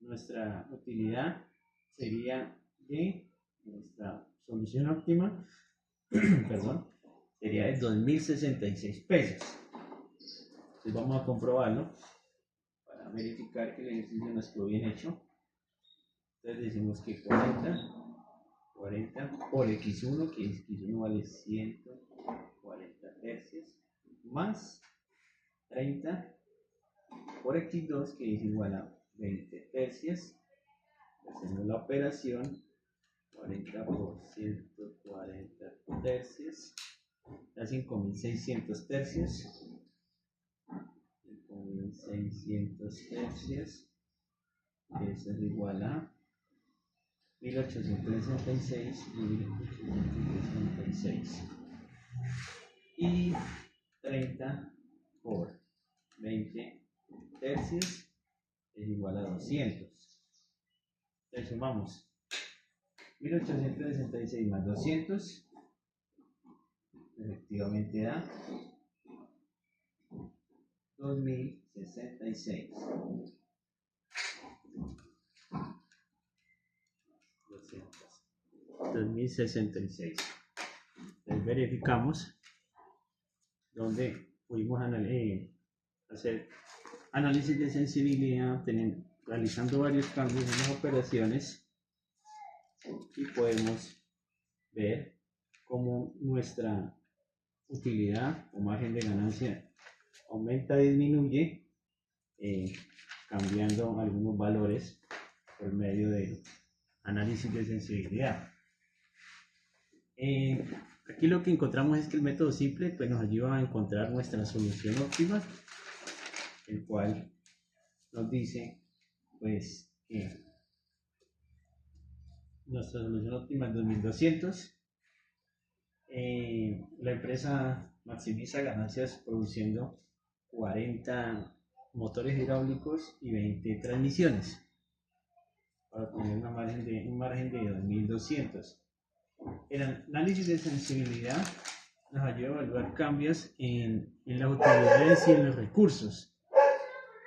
nuestra utilidad sería de nuestra solución óptima, perdón, sería de 2066 pesos. Entonces vamos a comprobarlo para verificar que el ejercicio nos quedó bien hecho. Entonces decimos que 40 por x1, que x1 vale 140 tercios, más 30 por x2, que es igual a 20 tercios. Hacemos la operación. 40 por 140 tercios da 5600 tercios. 5600 tercios, que eso es igual a 1866 y 30 por 20 tercios es igual a 200. Entonces sumamos 1866 más 200, efectivamente da 2066. 2066. Entonces verificamos donde pudimos hacer análisis de sensibilidad, realizando varios cambios en las operaciones, y podemos ver cómo nuestra utilidad o margen de ganancia aumenta o disminuye, cambiando algunos valores por medio del análisis de sensibilidad. Aquí lo que encontramos es que el método simple pues, nos ayuda a encontrar nuestra solución óptima, el cual nos dice pues que nuestra solución óptima es 2200. La empresa maximiza ganancias produciendo 40 motores hidráulicos y 20 transmisiones para tener un margen de 2200. El análisis de sensibilidad nos ayuda a evaluar cambios en las utilidades y en los recursos.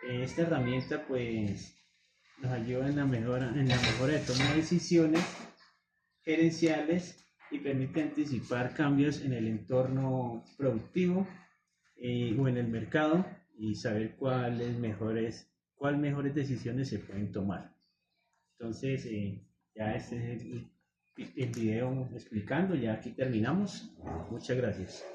Esta herramienta pues nos ayuda en la mejora de toma de decisiones gerenciales y permite anticipar cambios en el entorno productivo o en el mercado, y saber cuáles mejores decisiones se pueden tomar. Entonces ya este es el video explicando, ya aquí terminamos. Muchas gracias.